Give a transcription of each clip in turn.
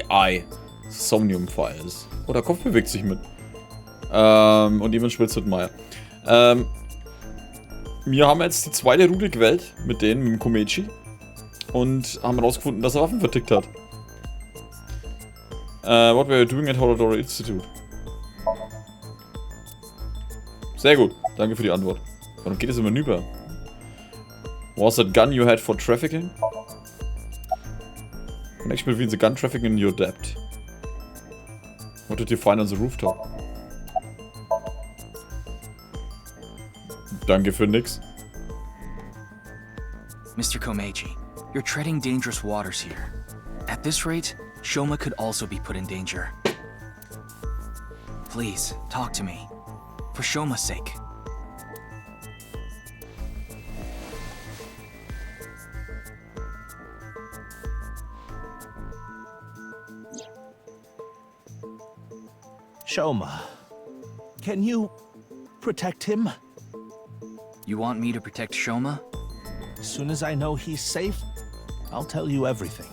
AI SOMNIUM-File ist. Oh, der Kopf bewegt sich mit. Und jemand spitzt mit Maya. Wir haben jetzt die zweite Route gewählt mit denen, mit dem Komechi. Und haben herausgefunden, dass er Waffen vertickt hat. What were you doing at Horodoro Institute? Sehr gut, danke für die Antwort. Warum geht es immer rüber? Was that gun you had for trafficking? Connection between the gun trafficking and your debt. What did you find on the rooftop? Danke für nix. Mr. Komeiji, you're treading dangerous waters here. At this rate, Shoma could also be put in danger. Please, talk to me. For Shoma's sake. Shoma, can you protect him? You want me to protect Shoma? As soon as I know he's safe, I'll tell you everything.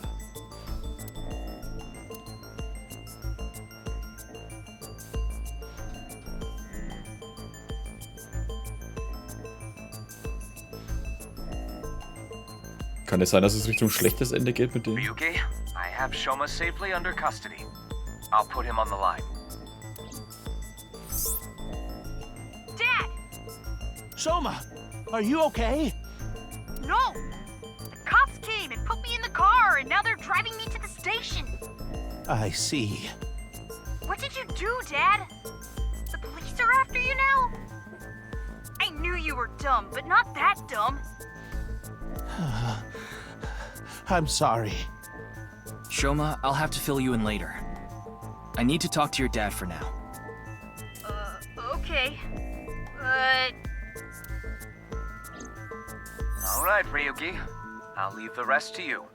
Kann es sein, dass es Richtung schlechtes Ende geht mit dem? Ryuki, I have Shoma safely under custody. I'll put him on the line. Dad! Shoma, are you okay? No! The cops came and put me in the car, and now they're driving me to the station. I see. What did you do, Dad? The police are after you now? I knew you were dumb, but not that dumb. I'm sorry. Shoma, I'll have to fill you in later. I need to talk to your dad for now. Okay. But... All right, Ryuki. I'll leave the rest to you.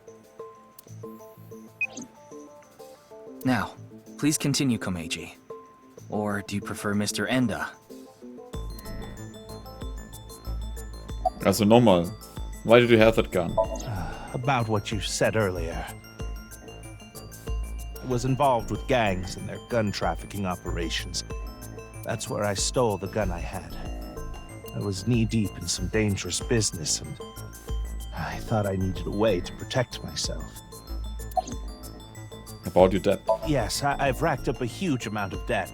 Now, please continue, Komeiji. Or do you prefer Mr. Enda? Also nochmal. Why did you have that gun? About what you said earlier. I was involved with gangs and their gun trafficking operations. That's where I stole the gun I had. I was knee-deep in some dangerous business, and I thought I needed a way to protect myself. About your debt. Yes, I've racked up a huge amount of debt.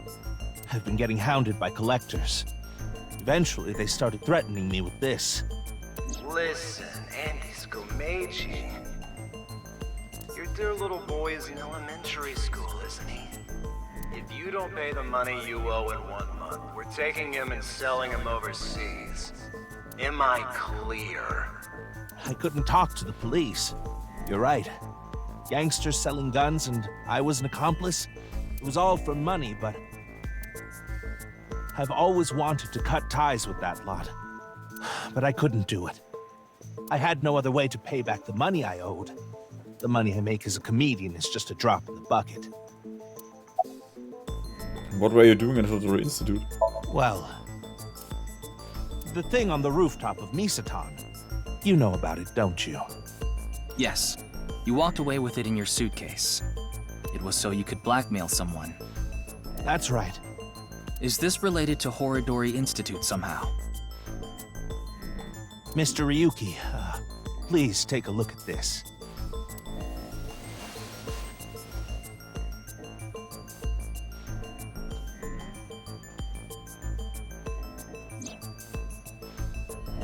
I've been getting hounded by collectors. Eventually, they started threatening me with this. Listen, Andy's Komeiji. Your dear little boy is in elementary school, isn't he? If you don't pay the money you owe in 1 month, we're taking him and selling him overseas. Am I clear? I couldn't talk to the police. You're right. Gangsters selling guns and I was an accomplice. It was all for money, but I've always wanted to cut ties with that lot. But I couldn't do it. I had no other way to pay back the money I owed. The money I make as a comedian is just a drop in the bucket. What were you doing at Horodoro Institute? Well, the thing on the rooftop of Misatan. You know about it, don't you? Yes. You walked away with it in your suitcase. It was so you could blackmail someone. That's right. Is this related to Horodori Institute somehow? Mr. Ryuki, please take a look at this.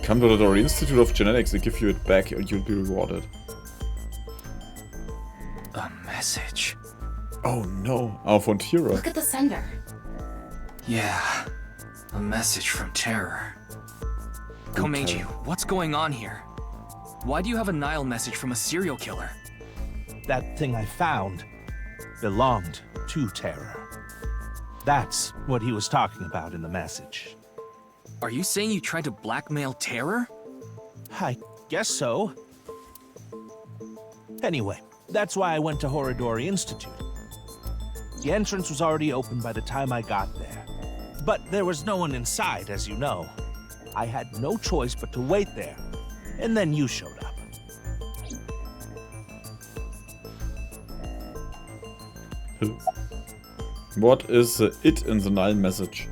Come to the Institute of Genetics, they give you it back and you'll be rewarded. A message. Oh no, von Tira. Look at the sender. Yeah, a message from Terror. Komeiji, what's going on here? Why do you have a Nile message from a serial killer? That thing I found belonged to Terror. That's what he was talking about in the message. Are you saying you tried to blackmail Terror? I guess so. Anyway, that's why I went to Horodori Institute. The entrance was already open by the time I got there. But there was no one inside, as you know. I had no choice but to wait there. And then you showed up. What is it in the Nile message?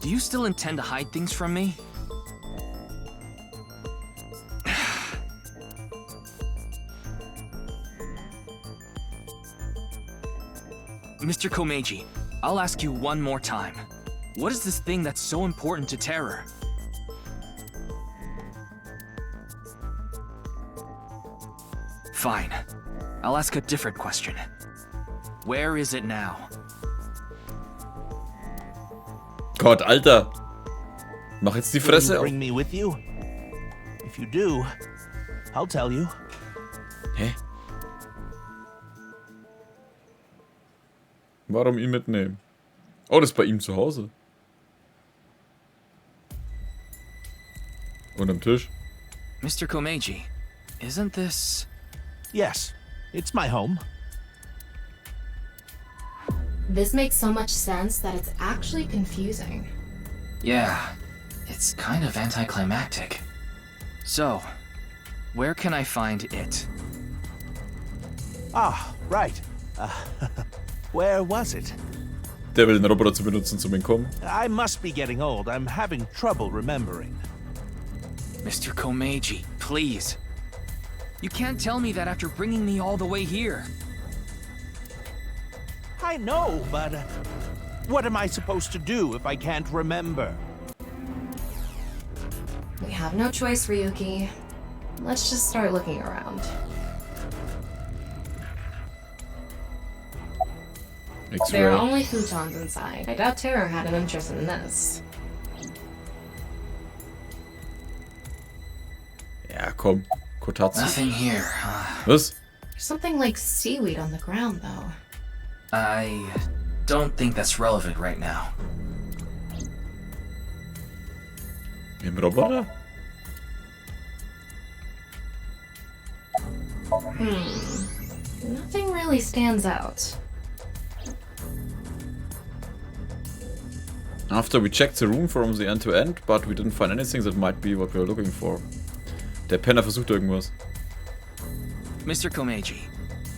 Do you still intend to hide things from me? Mr. Komeiji, I'll ask you one more time. What is this thing that's so important to Terror? Fine. I'll ask a different question. Where is it now? Gott, Alter. Mach jetzt die Will you Fresse auf. bring me with you? If you do, I'll tell you. Hä? Warum ihn mitnehmen? Oh, das ist bei ihm zu Hause. Und am Tisch. Mr. Komeiji, isn't this... Yes, it's my home. This makes so much sense that it's actually confusing. Yeah, it's kind of anticlimactic. So, where can I find it? Ah, right. Where was it? Der will den Roboter zu benutzen zum Entkommen. I must be getting old. I'm having trouble remembering. Mr. Komeiji, please. You can't tell me that after bringing me all the way here. I know, but what am I supposed to do if I can't remember? We have no choice, Ryuki. Let's just start looking around. There are only futons inside. I doubt Terror had an interest in this. Ja, komm. Kotatsu. Nothing here. Was? There's something like seaweed on the ground, though. I don't think that's relevant right now. Im Roboter? Nothing really stands out. After we checked the room from the end to end, but we didn't find anything that might be what we were looking for. Der Penner versucht irgendwas. Mr. Komeiji,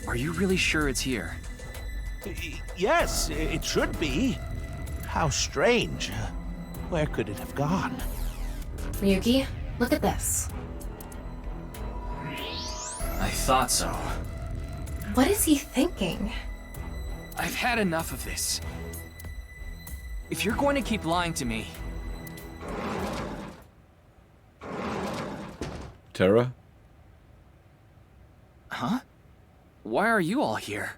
are you really sure it's here? Yes, it should be. How strange. Where could it have gone? Ryuki, look at this. I thought so. What is he thinking? I've had enough of this. If you're going to keep lying to me... Terra? Huh? Why are you all here?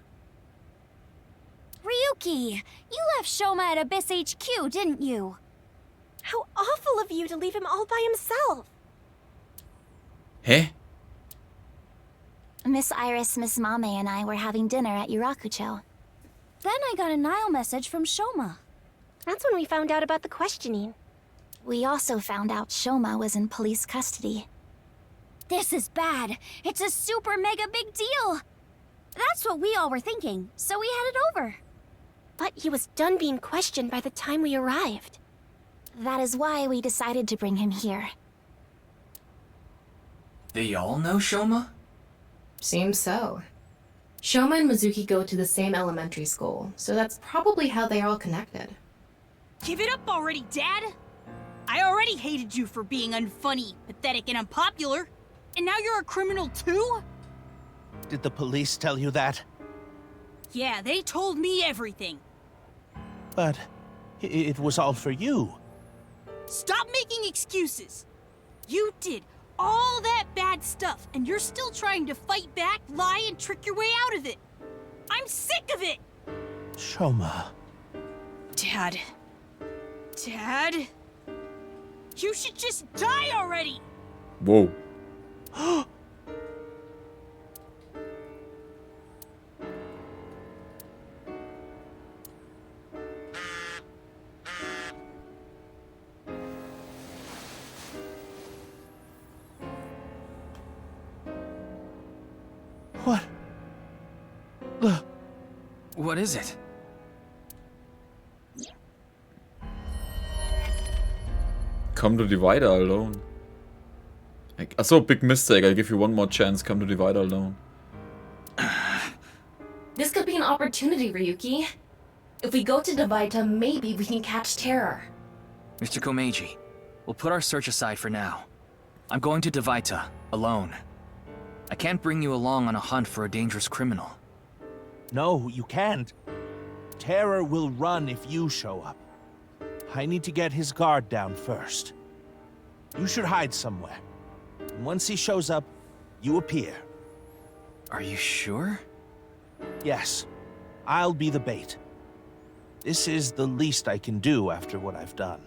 Ryuki, you left Shoma at Abyss HQ, didn't you? How awful of you to leave him all by himself. Hä? Miss Iris, Miss Mame, and I were having dinner at Yurakucho. Then I got a Nile message from Shoma. That's when we found out about the questioning. We also found out Shoma was in police custody. This is bad. It's a super mega big deal. That's what we all were thinking, so we headed over. But he was done being questioned by the time we arrived. That is why we decided to bring him here. They all know Shoma? Seems so. Shoma and Mizuki go to the same elementary school, so that's probably how they're all connected. Give it up already, Dad! I already hated you for being unfunny, pathetic, and unpopular. And now you're a criminal too? Did the police tell you that? Yeah, they told me everything. But it was all for you. Stop making excuses. You did all that bad stuff, and you're still trying to fight back, lie, and trick your way out of it. I'm sick of it! Shoma. Dad. Dad? You should just die already! Whoa. What? What is it? Come to Divida alone. Achso, big mistake. I'll give you one more chance. Come to Divida alone. This could be an opportunity, Ryuki. If we go to Divida, maybe we can catch Terror. Mr. Komeiji, we'll put our search aside for now. I'm going to Divida, alone. I can't bring you along on a hunt for a dangerous criminal. No, you can't. Terror will run if you show up. I need to get his guard down first. You should hide somewhere. And once he shows up, you appear. Are you sure? Yes, I'll be the bait. This is the least I can do after what I've done.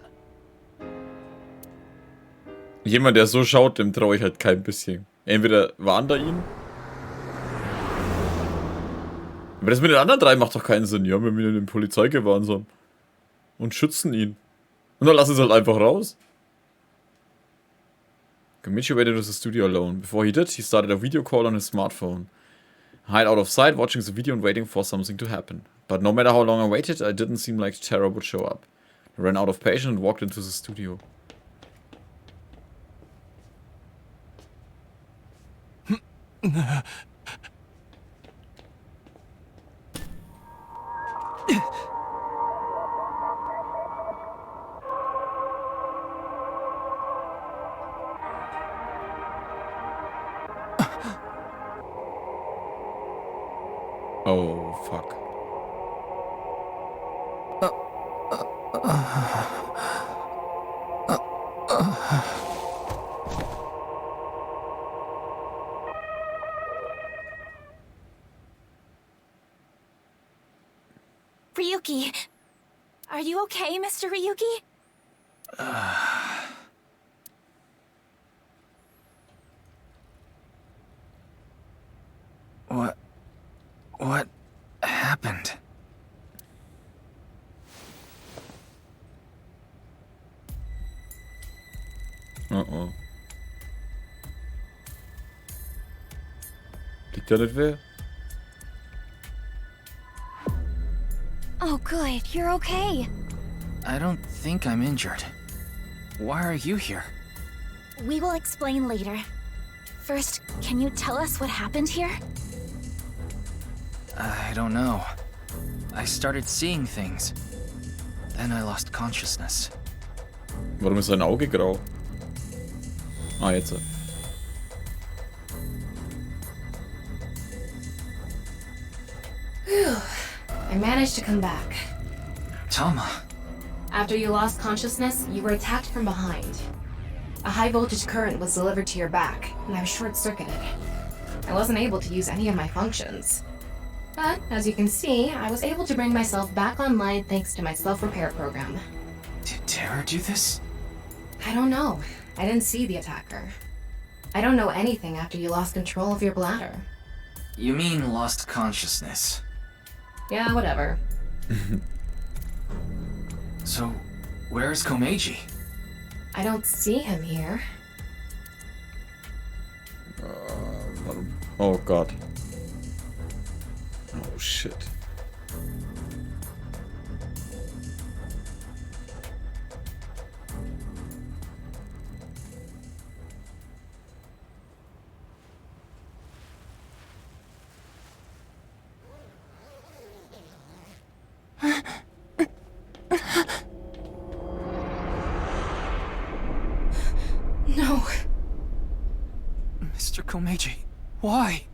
Jemand, der so schaut, dem traue ich halt kein bisschen. Entweder warnt er ihn. Aber das mit den anderen drei macht doch keinen Sinn. Ja, wir müssen den Polizei gewarnsam. Und schützen ihn. Und dann lassen sie halt einfach raus. Komeiji waited to the studio alone. Before he did, he started a video call on his smartphone. Hide out of sight, watching the video and waiting for something to happen. But no matter how long I waited, it didn't seem like Terror would show up. I ran out of patience and walked into the studio. Oh, fuck. Ryuki, are you okay, Mr. Ryuki? What happened? Oh. Liegt da nicht wer? Oh, good. You're okay. I don't think I'm injured. Why are you here? We will explain later. First, can you tell us what happened here? I don't know. I started seeing things. Then I lost consciousness. Warum ist sein Auge grau? Ah, jetzt. Whew. I managed to come back. Tama. After you lost consciousness, you were attacked from behind. A high voltage current was delivered to your back, and I was short-circuited. I wasn't able to use any of my functions. But, as you can see, I was able to bring myself back online thanks to my self-repair program. Did Terror do this? I don't know. I didn't see the attacker. I don't know anything after you lost control of your bladder. You mean lost consciousness? Yeah, whatever. So, where's Komeiji? I don't see him here. Oh God. Oh shit. No. Mr. Komeiji, why?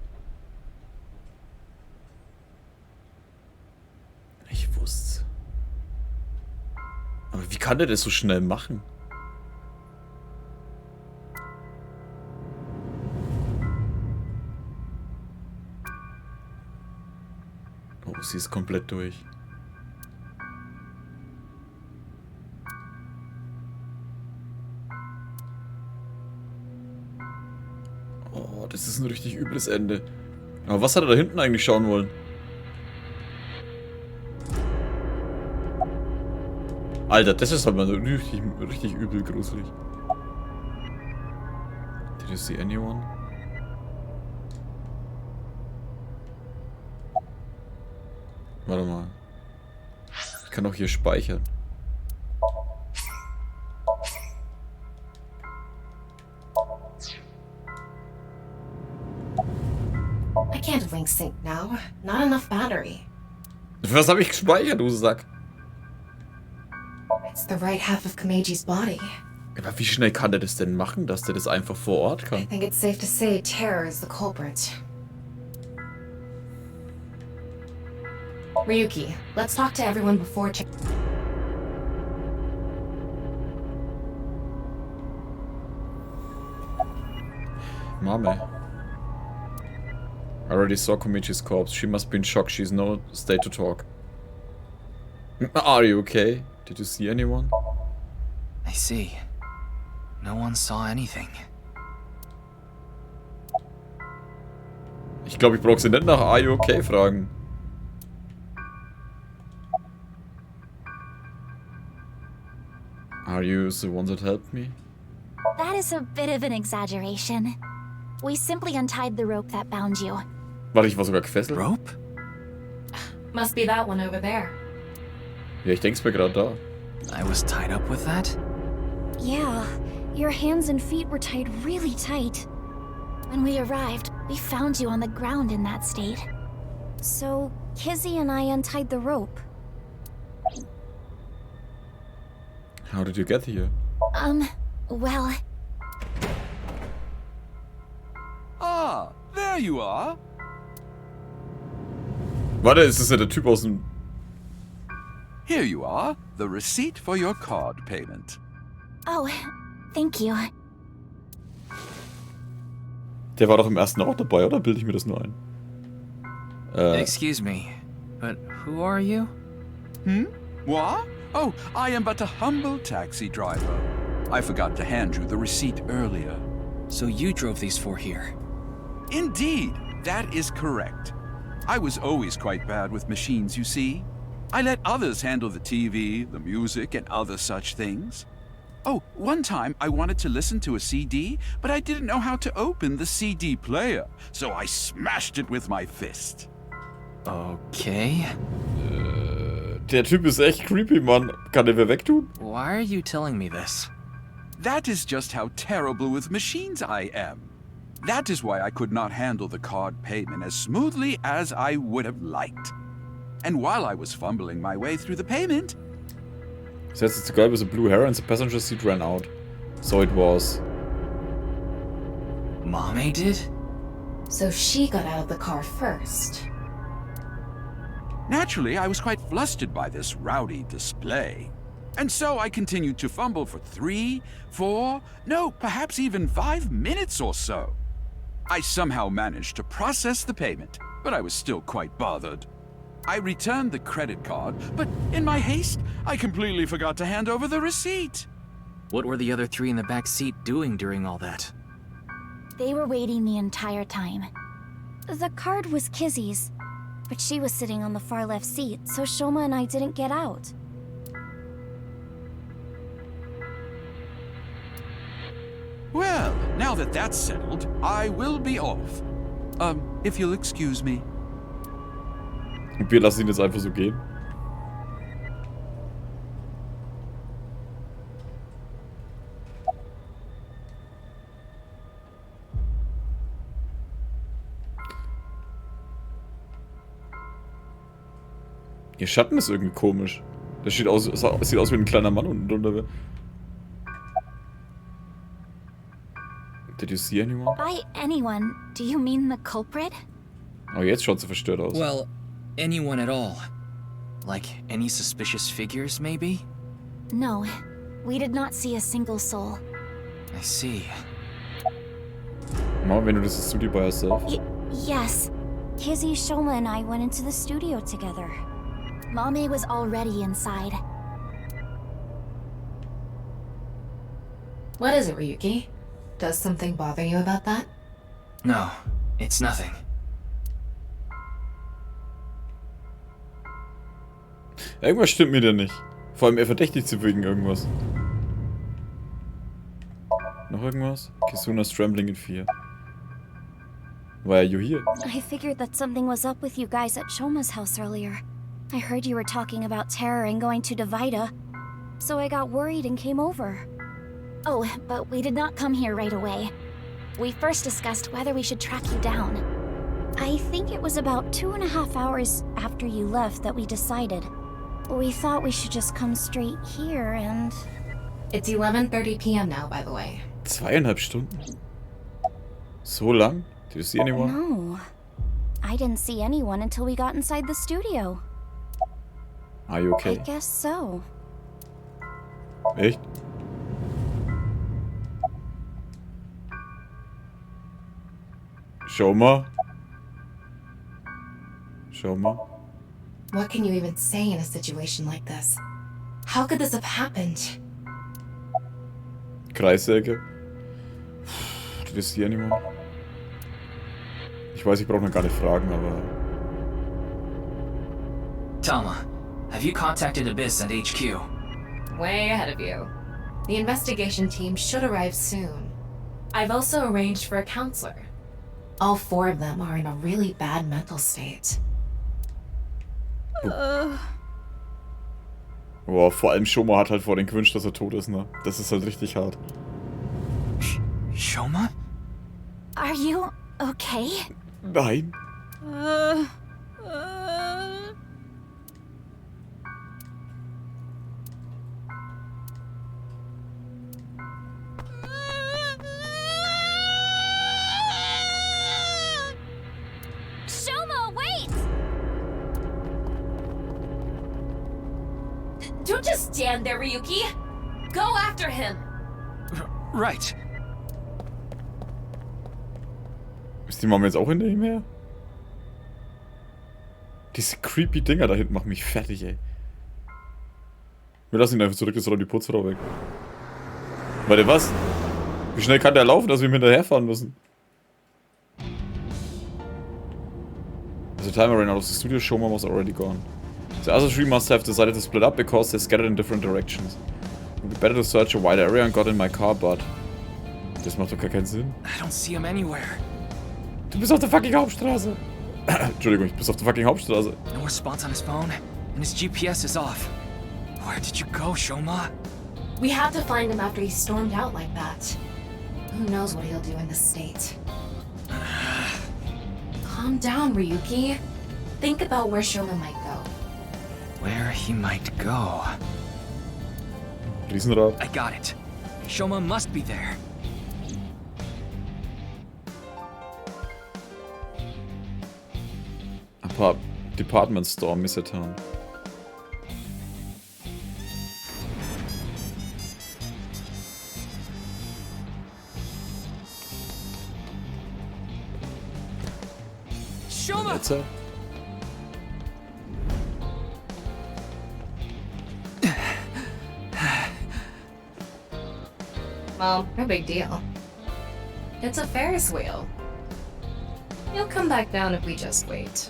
Ich wusste. Aber wie kann der das so schnell machen? Oh, sie ist komplett durch. Oh, das ist ein richtig übles Ende. Aber was hat er da hinten eigentlich schauen wollen? Alter, das ist aber richtig übel gruselig. Did you see anyone? Warte mal. Ich kann auch hier speichern. I can't link sync now. Not enough battery. Was habe ich gespeichert, du Sack? It's the right half of Komeji's body. Aber wie schnell kann der das denn machen, dass der das einfach vor Ort I kann? think it's safe to say Terror is the culprit. Ryuki, let's talk to everyone before Mame. I already saw Komichi's corpse. She must be in shock. She's no state to talk. Are you okay? Did you see anyone? I see. No one saw anything. Ich glaube, ich brauche sie nicht nach Are you okay fragen. Are you the one that helped me? That is a bit of an exaggeration. We simply untied the rope that bound you. Warte, ich war sogar gefesselt? Rope? Must be that one over there. Ja, ich denk's mir gerade da. I was tied up with that? Yeah, your hands and feet were tied really tight. When we arrived, we found you on the ground in that state. So, Kizzy and I untied the rope. How did you get here? Well, Ah, there you are. Warte, ist das ja der Typ aus dem... Here you are, the receipt for your card payment. oh, thank you. Der war doch im ersten auch dabei, oder bilde ich mir das nur ein? Excuse me, but who are you? What? Oh, I am but a humble taxi driver. I forgot to hand you the receipt earlier. So you drove these four here? Indeed, that is correct. I was always quite bad with machines, you see. I let others handle the TV, the music, and other such things. Oh, one time I wanted to listen to a CD, but I didn't know how to open the CD player, so I smashed it with my fist. Okay. Der Typ ist echt creepy, Mann. Kann der wer wegtun? Why are you telling me this? That is just how terrible with machines I am. That is why I could not handle the card payment as smoothly as I would have liked. And while I was fumbling my way through the payment... Says it's the guy with the blue hair and the passenger seat ran out. So it was. Mame did? So she got out of the car first. Naturally, I was quite flustered by this rowdy display. And so I continued to fumble for 3, 4, no, perhaps even 5 minutes or so. I somehow managed to process the payment, but I was still quite bothered. I returned the credit card, but in my haste, I completely forgot to hand over the receipt. What were the other three in the back seat doing during all that? They were waiting the entire time. The card was Kizzy's, but she was sitting on the far left seat, so Shoma and I didn't get out. Well, now that that's settled, I will be off. If you'll excuse me. Und wir lassen ihn jetzt einfach so gehen. Ihr Schatten ist irgendwie komisch. Das sieht aus wie ein kleiner Mann unten drunter. Did you see anyone? By anyone, do you mean the culprit? Oh, jetzt schaut sie verstört aus. Well, anyone at all. Like any suspicious figures, maybe? No, we did not see a single soul. I see. Mom, wenn du das Studio by yourself? Yes. Kizzy, Shoma, and I went into the studio together. Mame was already inside. What is it, Ryuki? Does something bother you about that? No, it's nothing. Irgendwas stimmt mir da nicht. Vor allem er verdächtigt sie wegen irgendwas. Noch irgendwas? Kisuna's trembling in fear. Why are you here? I figured that something was up with you guys at Shoma's house earlier. I heard you were talking about terror and going to Divida, so I got worried and came over. Oh, but we did not come here right away. We first discussed whether we should track you down. I think it was about 2.5 hours after you left that we decided. We thought we should just come straight here and... It's 11:30 p.m. now, by the way. 2,5 Stunden? So lang? Did you see anyone? No. I didn't see anyone until we got inside the studio. Are you okay? I guess so. Echt? Schau mal. Schau mal. What can you even say in a situation like this? How could this have happened? Kreissäge. Did you see anyone? Ich weiß, ich brauche noch gar nicht fragen, aber... Tama, have you contacted Abyss at HQ? Way ahead of you. The investigation team should arrive soon. I've also arranged for a counselor. All 4 of them are in a really bad mental state. Boah, vor allem Shoma hat halt vor den gewünscht, dass er tot ist, ne? Das ist halt richtig hart. Shoma? Are you okay? Nein. Shoma, wait! Don't just stand there, Ryuki! Go after him! Right. Ist die Mama jetzt auch hinter ihm her? Diese creepy Dinger da hinten machen mich fertig, ey. Wir lassen ihn einfach zurück, jetzt räumt die Putzfrau weg. Warte, was? Wie schnell kann der laufen, dass wir ihm hinterherfahren müssen? As the timer ran out of the studio, Shoma was already gone. The other 3 must have decided to split up because they scattered in different directions. It would be better to search a wider area and got in my car, but... Das macht doch gar keinen Sinn. I don't see him anywhere. Du bist auf der fucking Hauptstraße. Entschuldigung, ich bin auf der fucking Hauptstraße. No response on his phone, and his GPS is off. Where did you go, Shoma? We had to find him after he stormed out like that. Who knows what he'll do in this state. Calm down, Ryuki. Think about where Shoma might go. Where he might go. Riesenrad. I got it. Shoma must be there. Department Store, Missetan. Shoma! Jetzt? Well, no big deal. It's a Ferris wheel. You'll come back down if we just wait.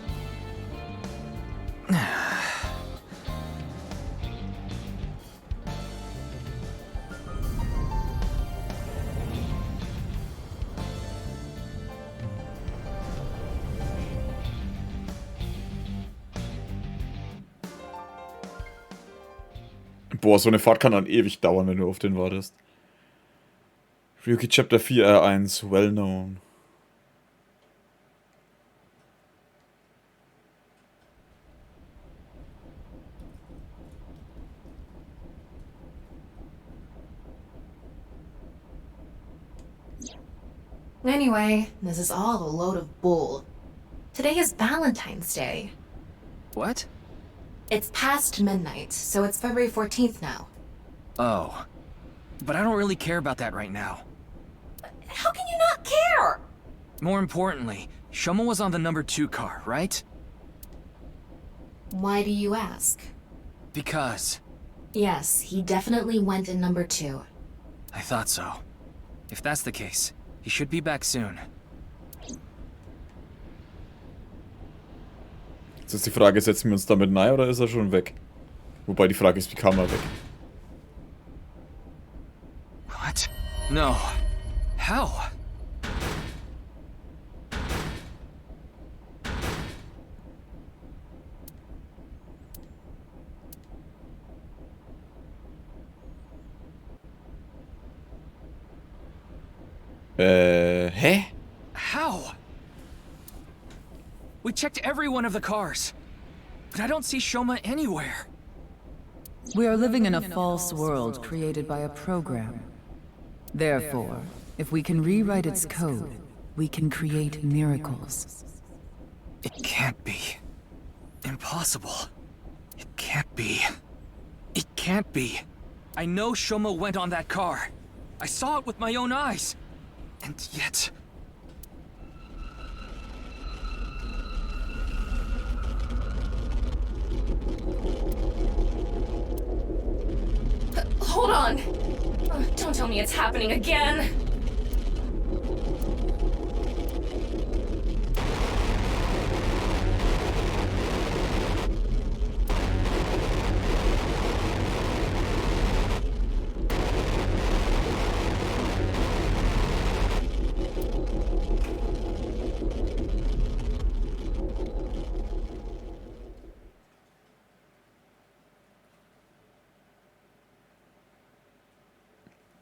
Boah, so eine Fahrt kann dann ewig dauern, wenn du auf den wartest. Ryuki Chapter 4 R1, well known. Anyway, this is all a load of bull. Today is Valentine's Day. What? It's past midnight, so it's February 14th now. Oh. But I don't really care about that right now. How can you not care? More importantly, Shoma was on the number 2 car, right? Why do you ask? Because Yes, he definitely went in number 2. I thought so. If that's the case, he should be back soon. Jetzt ist die Frage, setzen wir uns damit nahe oder ist er schon weg? Wobei die Frage ist, wie kam er weg? What? No. How? Hä? How? We checked every one of the cars. But I don't see Shoma anywhere. We are living in a false world created by a program. Therefore, if we can rewrite its code, we can create miracles. It can't be. Impossible. It can't be. It can't be. I know Shoma went on that car. I saw it with my own eyes. And yet... Hold on! Don't tell me it's happening again!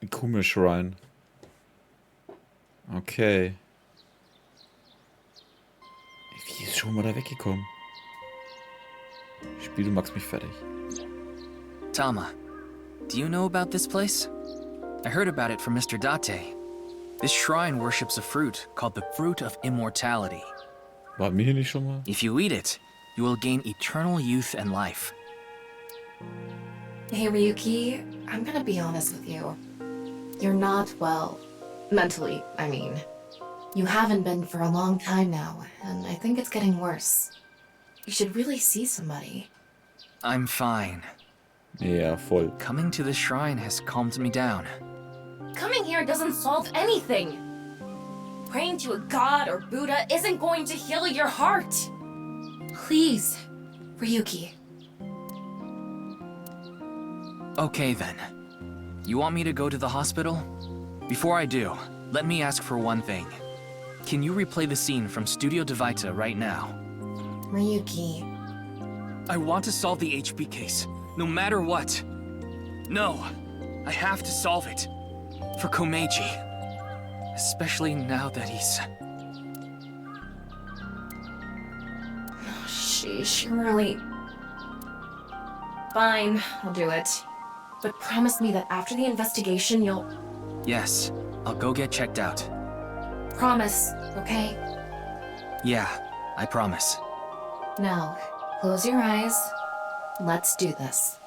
Komisch rein. Okay. Wie ist schon mal da weggekommen? Spiel, du machst mich fertig. Tama, do you know about this place? I heard about it from Mr. Date. This shrine worships a fruit called the Fruit of Immortality. Waren wir hier nicht schon mal? If you eat it, you will gain eternal youth and life. Hey Ryuki, I'm gonna be honest with you. You're not well. Mentally, I mean. You haven't been for a long time now, and I think it's getting worse. You should really see somebody. I'm fine. Ja, voll. Coming to the shrine has calmed me down. Coming here doesn't solve anything. Praying to a god or Buddha isn't going to heal your heart. Please, Ryuki. Okay then. You want me to go to the hospital? Before I do, let me ask for one thing. Can you replay the scene from Studio Divida right now? Ryuki. I want to solve the HP case, no matter what. No, I have to solve it. For Komeiji. Especially now that he's... Sheesh, really... Fine, I'll do it. But promise me that after the investigation, you'll... Yes, I'll go get checked out. Promise, okay? Yeah, I promise. Now, close your eyes. Let's do this.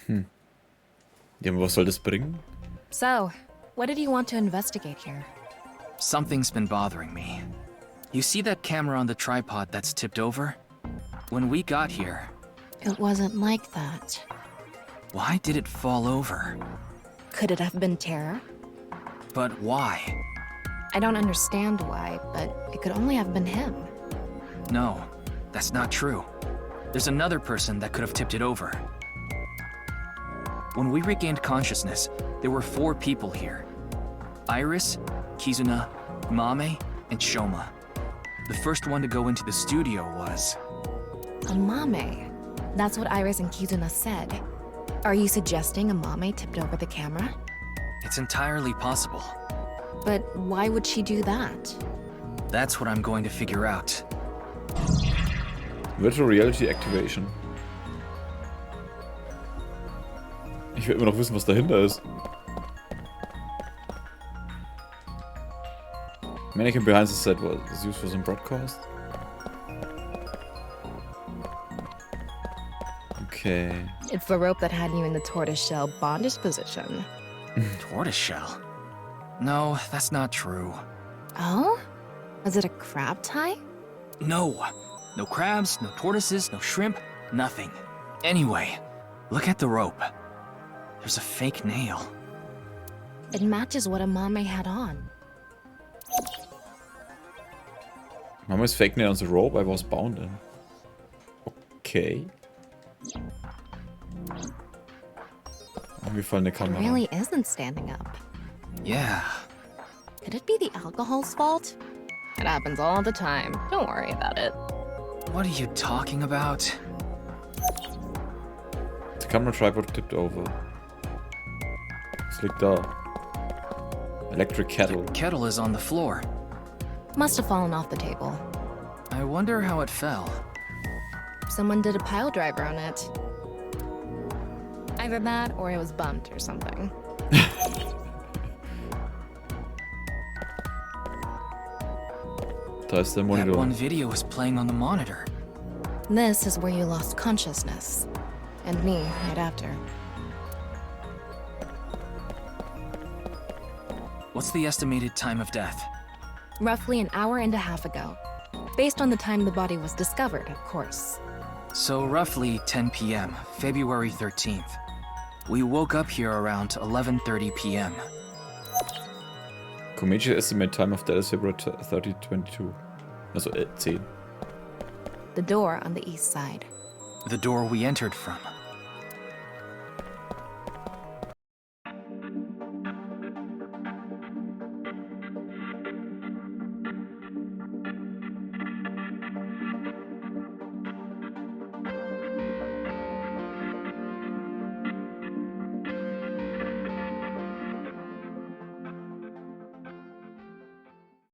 Ja, aber was soll das bringen? So, what did you want to investigate here? Something's been bothering me. You see that camera on the tripod that's tipped over? When we got here... It wasn't like that. Why did it fall over? Could it have been terror? But why? I don't understand why, but it could only have been him. No, that's not true. There's another person that could have tipped it over. When we regained consciousness, there were 4 people here. Iris, Kizuna, Mame, and Shoma. The first one to go into the studio was... Amame. That's what Iris and Kizuna said. Are you suggesting Amame tipped over the camera? It's entirely possible. But why would she do that? That's what I'm going to figure out. Virtual Reality Activation. Ich will immer noch wissen, was dahinter ist. Mannequin behind the set was used for some broadcast. Okay. It's the rope that had you in the tortoiseshell bondage position. Tortoiseshell? No, that's not true. Oh? Was it a crab tie? No. No crabs, no tortoises, no shrimp, nothing. Anyway, look at the rope. There's a fake nail. It matches what Amame had on. Mama's fake nail on the rope I was bound in. Okay. Angefallene It Kamera. really isn't standing up. Yeah. Could it be the alcohol's fault? It happens all the time. Don't worry about it. What are you talking about? The camera tripod tipped over. Was liegt da? Electric kettle. The kettle is on the floor. Must have fallen off the table. I wonder how it fell. Someone did a pile driver on it. Either that or it was bumped or something. Da ist der That Monitor. one video is playing on the monitor. This is where you lost consciousness. And me right after. What's the estimated time of death? Roughly an hour and a half ago. Based on the time the body was discovered, of course. So roughly 10 p.m., February 13th. We woke up here around 11:30 p.m. Comedian estimate time of death is February 30, 22. Also 10. The door on the east side. The door we entered from.